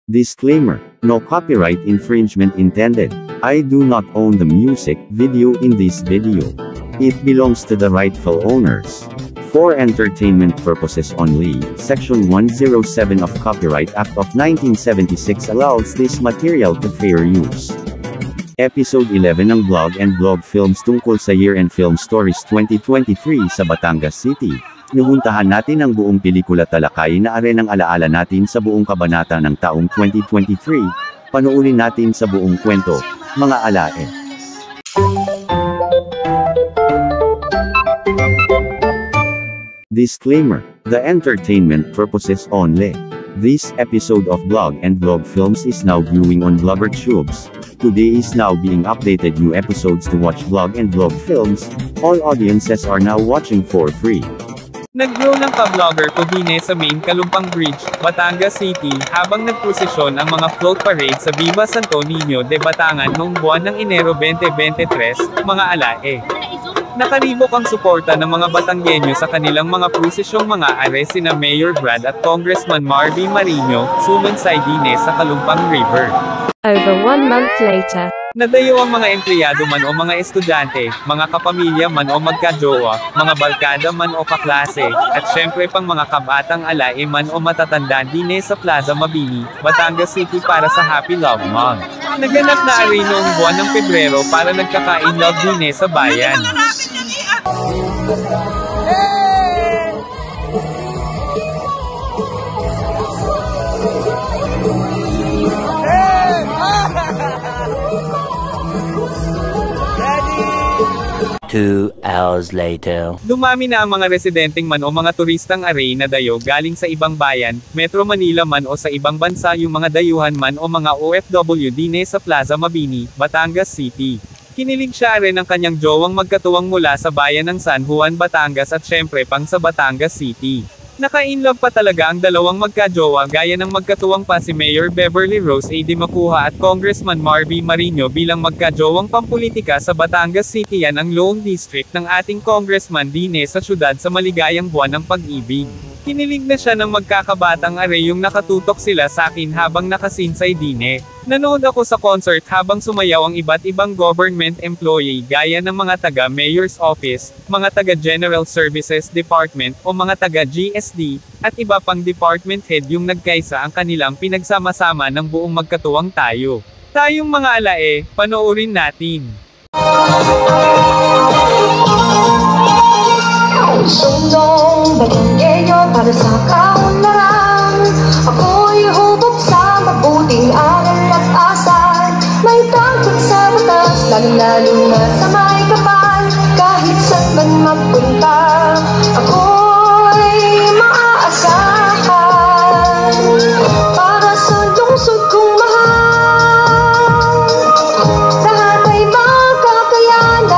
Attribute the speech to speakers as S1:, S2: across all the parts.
S1: Disclaimer: no copyright infringement intended. I do not own the music video in this video. It belongs to the rightful owners. For entertainment purposes only, Section 107 of Copyright Act of 1976 allows this material to fair use. Episode 11 ng Blog and Vlog Films tungkol sa Year-End Film Stories 2023 sa Batangas City. Nuhuntahan natin ang buong pelikula, talakayin na arenang alaala natin sa buong kabanata ng taong 2023, panuurin natin sa buong kwento, mga alae. Disclaimer: the entertainment purposes only. This episode of Blog and Vlog Films is now viewing on BloggerTubes. Today is now being updated new episodes to watch Blog and Vlog Films. All audiences are now watching for free.
S2: Nag-grow ng ka-vlogger Codine sa main Kalumpang Bridge, Batangas City, habang nagprosesyon ang mga float parade sa Viva Santo Niño de Batangan noong buwan ng Enero 2023, mga alae. Nakaribok ang suporta ng mga Batanggenyo sa kanilang mga prosesyong mga are sina Mayor Brad at Congressman Marvy Marino, sunod sa Dine sa Kalumpang River.
S3: Over 1 month later,
S2: nadayo ang mga empleyado man o mga estudyante, mga kapamilya man o magkajowa, mga barkada man o kaklase, at syempre pang mga kabatang alae man o matatanda dine sa Plaza Mabini, Batangas City para sa Happy Love Month. Naganap na ari noong buwan ng Pebrero para nagkakain love dine sa bayan.
S4: Two hours later.
S2: Dumami na ang mga residenteng man o mga turistang aray na dayo galing sa ibang bayan, Metro Manila man o sa ibang bansa, yung mga dayuhan man o mga OFW dine sa Plaza Mabini, Batangas City. Kinilig siya rin ng kanyang jowang magkatuwang mula sa bayan ng San Juan, Batangas at syempre pang sa Batangas City. Naka-inlove pa talaga ang dalawang magkajowa gaya ng magkatuwang pa si Mayor Beverly Rose A. de Macuja at Congressman Marvy Marino bilang magkajowang pampolitika sa Batangas City. Yan ang Lone District ng ating Congressman dine sa syudad sa maligayang buwan ng pag-ibig. Kinilig na siya ng magkakabatang are yung nakatutok sila sa akin habang nakasinsay dine. Nanood ako sa concert habang sumayaw ang iba't ibang government employee gaya ng mga taga-Mayor's Office, mga taga-General Services Department o mga taga-GSD, at iba pang department head yung nagkaisa ang kanilang pinagsama-sama ng buong magkatuwang tayo. Tayong mga alae, panoorin natin.
S5: Sundong Batanggenyo para sa kaunlaran. Ako'y hubog sa mabuting aral at asal. May takot sa batas, lalong-lalo na sa may kapal. Kahit saan man magpunta, ako'y maaasahan. Para sa lungsod kong mahal, lahat ay makakayanan.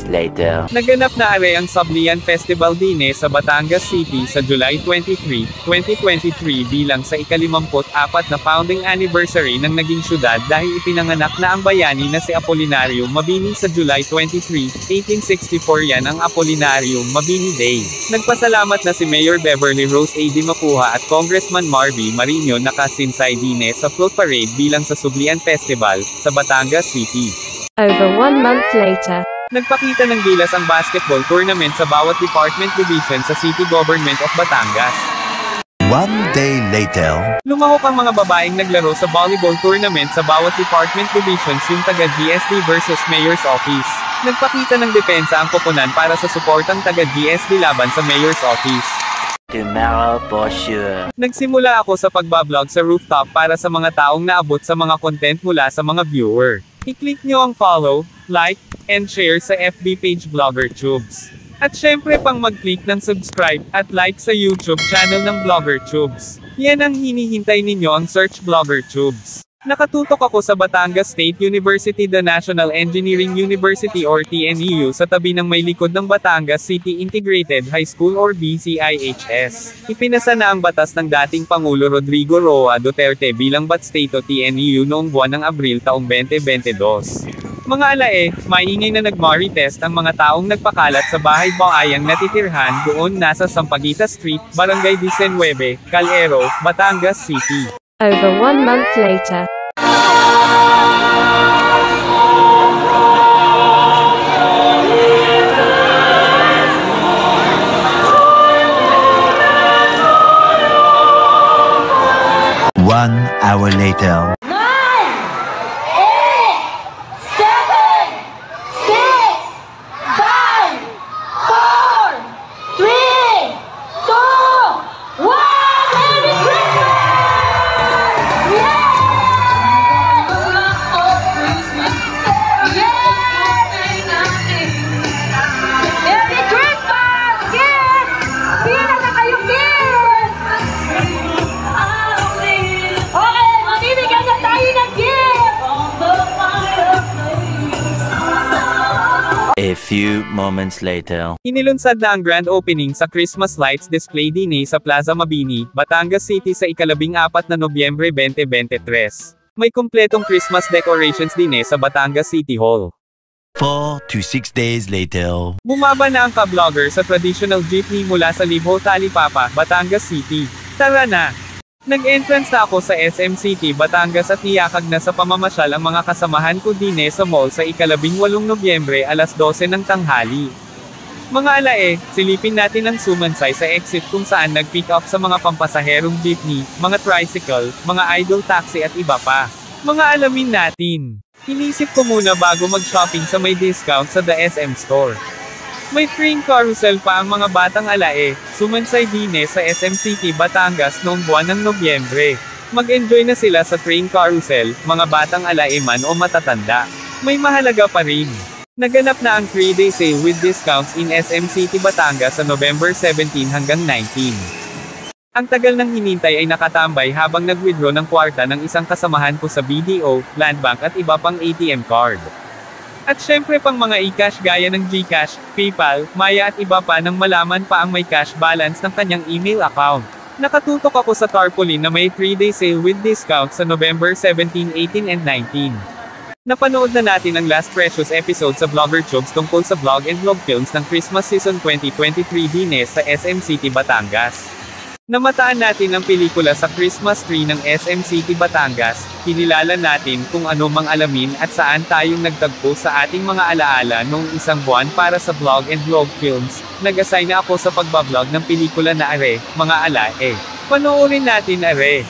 S4: Later.
S2: Naganap na are ang Sablian Festival dine sa Batangas City sa July 23, 2023 bilang sa ika-54 na founding anniversary ng naging syudad dahil ipinanganak na ang bayani na si Apolinario Mabini sa July 23, 1864. Yan ang Apolinario Mabini Day. Nagpasalamat na si Mayor Beverly Rose A. de Macuja at Congressman Marvy Marino nakasinsay dine sa float parade bilang sa Sablian Festival sa Batangas City.
S3: over 1 month later,
S2: Nagpakita ng gilas ang basketball tournament sa bawat department division sa City Government of Batangas.
S4: 1 day later.
S2: Lumahok ang mga babaeng naglaro sa volleyball tournament sa bawat department divisions, yung taga-GSD versus Mayor's Office. Nagpakita ng depensa ang koponan para sa suportang taga-GSD laban sa Mayor's Office.
S4: Tomorrow for sure.
S2: Nagsimula ako sa pagbablog sa rooftop para sa mga taong naabot sa mga content mula sa mga viewer. I-click nyo ang follow, like, and share sa FB page BloggerTubes. At syempre pang mag-click ng subscribe at like sa YouTube channel ng BloggerTubes. Yan ang hinihintay ninyo, ang search BloggerTubes. Nakatutok ako sa Batangas State University, the National Engineering University or TNEU, sa tabi ng may likod ng Batangas City Integrated High School or BCIHS. Ipinasa na ang batas ng dating Pangulo Rodrigo Roa Duterte bilang Bat State o TNEU noong buwan ng Abril taong 2022. Mga alae, maingay na nag-marites ang mga taong nagpakalat sa bahay-bayang natitirhan doon nasa Sampaguita Street, Barangay 19, Calero, Batangas City.
S3: Over 1 month later.
S4: One hour later.
S5: 9, 8, 7, 6, 5, 4, 3, 2, 1. Merry Christmas! Merry Christmas! Kids! Pina na kayo, kids! Okay, mamimigay na tayo ng gift!
S4: A few moments later.
S2: Inilunsad na ang grand opening sa Christmas Lights Display Dine sa Plaza Mabini, Batangas City sa ika-14 na Nobyembre 2023. May kumpletong Christmas decorations din sa Batangas City Hall.
S4: 4 to 6 days later.
S2: Bumaba na ang ka-vlogger sa traditional jeepney mula sa Libho Talipapa, Batangas City. Tara na! Nag-entrance na ako sa SM City, Batangas at niyakag na sa pamamasyal ang mga kasamahan ko dine sa mall sa ika-18 Nobyembre alas 12 ng tanghali. Mga alae, silipin natin ang sumansay sa exit kung saan nag-pick up sa mga pampasaherong jeepney, mga tricycle, mga idle taxi at iba pa. Mga alamin natin. Inisip ko muna bago mag-shopping sa may discount sa The SM Store. May train carousel pa ang mga batang alae, sumansay dine sa SM City, Batangas noong buwan ng Nobyembre. Mag-enjoy na sila sa train carousel, mga batang alae man o matatanda. May mahalaga pa rin. Naganap na ang 3-day sale with discounts in SM City, Batangas sa November 17 hanggang 19. Ang tagal ng hinintay ay nakatambay habang nag-withdraw ng kwarta ng isang kasamahan ko sa BDO, Land Bank at iba pang ATM card. At syempre pang mga e-cash gaya ng GCash, PayPal, Maya at iba pa nang malaman pa ang may cash balance ng kanyang email account. Nakatutok ako sa tarpaulin na may 3-day sale with discount sa November 17, 18 and 19. Napanood na natin ang last precious episode sa Vlogger Chobs tungkol sa vlog and vlog films ng Christmas Season 2023 dine sa SM City, Batangas. Namataan natin ang pelikula sa Christmas tree ng SM City, Batangas, kinilala natin kung ano mang alamin at saan tayong nagtagpo sa ating mga alaala noong isang buwan para sa vlog and vlog films. Nag-assign na ako sa pagbablog ng pelikula na Are, mga alae. Panoorin natin Are.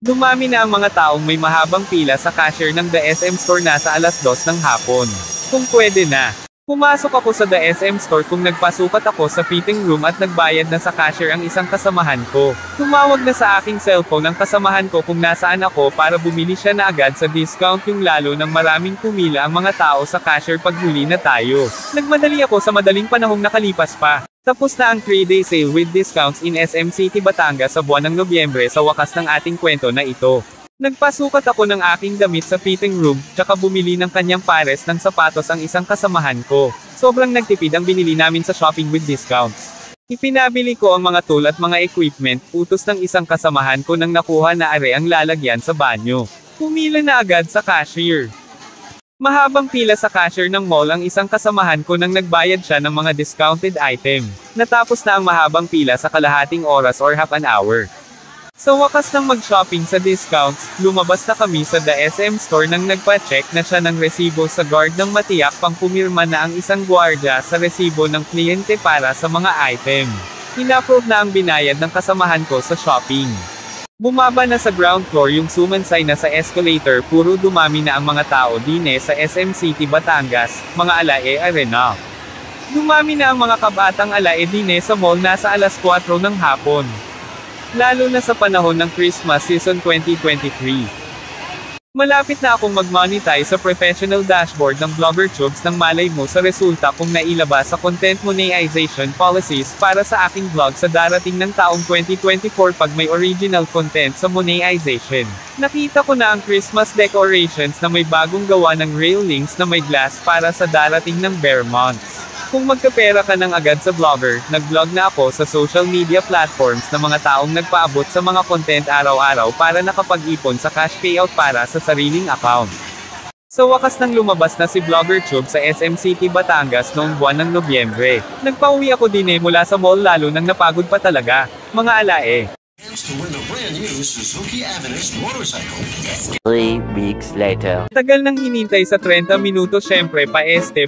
S2: Dumami na ang mga taong may mahabang pila sa cashier ng The SM Store na sa alas 2 ng hapon. Kung pwede na. Pumasok ako sa The SM Store kung nagpasukat ako sa fitting room at nagbayad na sa cashier ang isang kasamahan ko. Tumawag na sa aking cellphone ang kasamahan ko kung nasaan ako para bumili siya na agad sa discount yung lalo nang maraming pumila ang mga tao sa cashier pag huli na tayo. Nagmadali ako sa madaling panahong nakalipas pa. Tapos na ang 3-day sale with discounts in SM City, Batangas sa buwan ng Nobyembre sa wakas ng ating kwento na ito. Nagpasukat ako ng aking damit sa fitting room, tsaka bumili ng kanyang pares ng sapatos ang isang kasamahan ko. Sobrang nagtipid ang binili namin sa shopping with discounts. Ipinabili ko ang mga tool at mga equipment, utos ng isang kasamahan ko nang nakuha na Are ang lalagyan sa banyo. Pumila na agad sa cashier. Mahabang pila sa cashier ng mall ang isang kasamahan ko nang nagbayad siya ng mga discounted item. Natapos na ang mahabang pila sa kalahating oras or half an hour. Sa wakas ng mag-shopping sa discounts, lumabas na kami sa The SM Store nang nagpa-check na siya ng resibo sa guard ng matiyak pang pumirma na ang isang gwardya sa resibo ng kliyente para sa mga item. Inapprove na ang binayad ng kasamahan ko sa shopping. Bumaba na sa ground floor yung sumansay na sa escalator, puro dumami na ang mga tao dine sa SM City, Batangas, mga alae arena. Dumami na ang mga kabatang alae dine sa mall na sa alas 4 ng hapon. Lalo na sa panahon ng Christmas Season 2023. Malapit na akong mag-monetize sa professional dashboard ng BloggerTubes nang malay mo sa resulta kung nailabas sa content monetization policies para sa aking vlog sa darating ng taong 2024 pag may original content sa monetization. Nakita ko na ang Christmas decorations na may bagong gawa ng railings na may glass para sa darating ng bear months. Kung magkapera ka ng agad sa Blogger, nag-vlog na ako sa social media platforms na mga taong nagpaabot sa mga content araw-araw para nakapag-ipon sa cash payout para sa sariling account. Sa wakas nang lumabas na si BloggerTubes sa SM City, Batangas noong buwan ng Nobyembre. Nagpauwi ako din mula sa mall lalo nang napagod pa talaga. Mga alae.
S6: To win the brand new Suzuki Avenix motorcycle.
S4: 3 weeks later.
S2: Tagal nang hinintay sa 30 minuto, syempre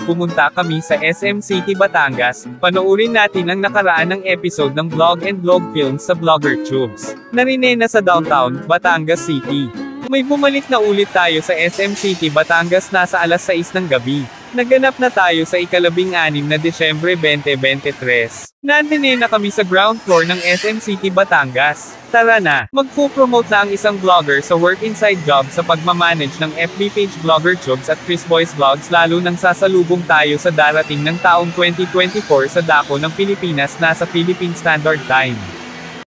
S2: pumunta kami sa SM City, Batangas. Panoorin natin ang nakaraan ng episode ng Vlog and Vlog Films sa BloggerTubes. Narinena sa downtown, Batangas City. May bumalik na ulit tayo sa SM City, Batangas nasa alas 6 ng gabi. Naganap na tayo sa ika-16 na Desyembre 2023. Nandun na kami sa ground floor ng SM City, Batangas. Tara na, magpo-promote na ang isang vlogger sa work inside job sa pagmamanage ng FB page BloggerTubes at Chris Boys Vlogs, lalo nang sasalubong tayo sa darating ng taong 2024 sa dako ng Pilipinas na sa Philippine Standard Time.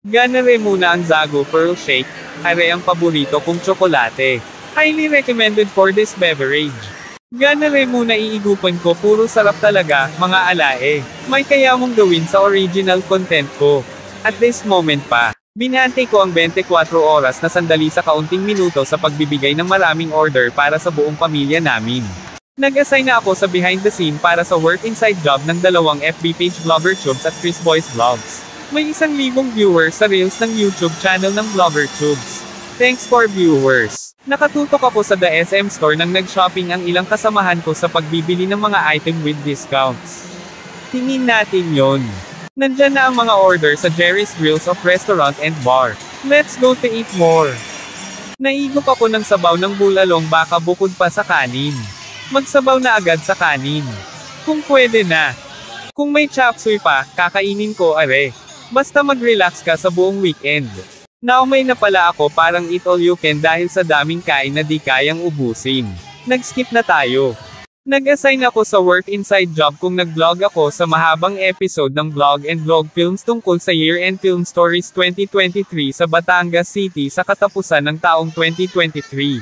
S2: Ganare muna ang Zago Pearl Shake, are ang paborito kong tsokolate. Highly recommended for this beverage. Ganare muna iigupan ko, puro sarap talaga, mga alae. May kaya mong gawin sa original content ko. At this moment pa, binante ko ang 24 oras na sandali sa kaunting minuto sa pagbibigay ng maraming order para sa buong pamilya namin. Nag-assign na ako sa behind the scene para sa work inside job ng dalawang FB page BloggerTubes at Chris Boys Vlogs. May 1,000 viewers sa Reels ng YouTube channel ng BloggerTubes. Thanks for viewers. Nakatutok ako sa The SM Store nang nag-shopping ang ilang kasamahan ko sa pagbibili ng mga item with discounts. Tingin natin yon. Nandyan na ang mga order sa Jerry's Grills of Restaurant and Bar. Let's go to eat more. Naigop ako ng sabaw ng bulalong baka bukod pa sa kanin. Magsabaw na agad sa kanin. Kung pwede na. Kung may chop suey pa, kakainin ko are. Basta mag-relax ka sa buong weekend. Naumay na pala ako, parang eat all you can dahil sa daming kain na di kayang ubusin. Nag-skip na tayo. Nag-assign ako sa work inside job kung nag-vlog ako sa mahabang episode ng Vlog and Vlog Films tungkol sa Year-End Film Stories 2023 sa Batangas City sa katapusan ng taong 2023.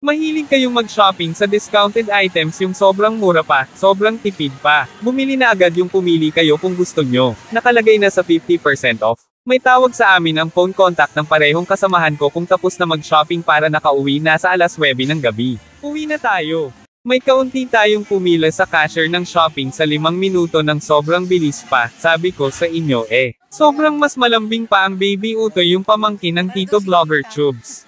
S2: Mahilig kayong mag-shopping sa discounted items, yung sobrang mura pa, sobrang tipid pa. Bumili na agad yung pumili kayo kung gusto nyo. Nakalagay na sa 50% off. May tawag sa amin ang phone contact ng parehong kasamahan ko kung tapos na mag-shopping para nakauwi na sa alas 9 ng gabi. Uwi na tayo. May kaunti tayong pumila sa cashier ng shopping sa 5 minuto ng sobrang bilis pa, sabi ko sa inyo Sobrang mas malambing pa ang Baby Utoy, yung pamangkin ng Tito BloggerTubes.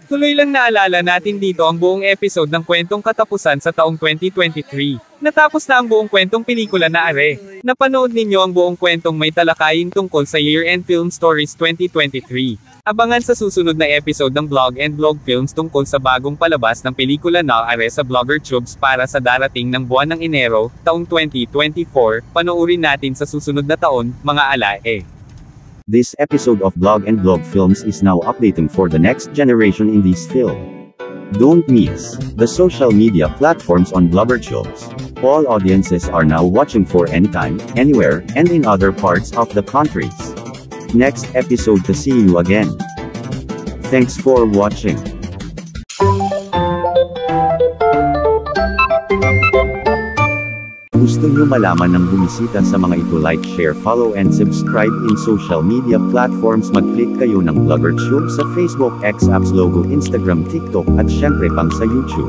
S2: Tuloy lang naalala natin dito ang buong episode ng kwentong katapusan sa taong 2023. Natapos na ang buong kwentong pelikula na are. Napanood ninyo ang buong kwentong may talakayin tungkol sa Year-End Film Stories 2023. Abangan sa susunod na episode ng Vlog and Vlog Films tungkol sa bagong palabas ng pelikula na are sa BloggerTubes para sa darating ng buwan ng Enero, taong 2024. Panoorin natin sa susunod na taon, mga alae.
S1: This episode of Vlog and Vlog Films is now updating for the next generation in this film. Don't miss the social media platforms on BloggerTubes. All audiences are now watching for anytime, anywhere, and in other parts of the countries. Next episode to see you again. Thanks for watching. Gusto nyo malaman ng bumisita sa mga ito, like, share, follow, and subscribe in social media platforms. Mag-click kayo ng BloggerTubes sa Facebook, X Apps logo, Instagram, TikTok, at syempre pang sa YouTube.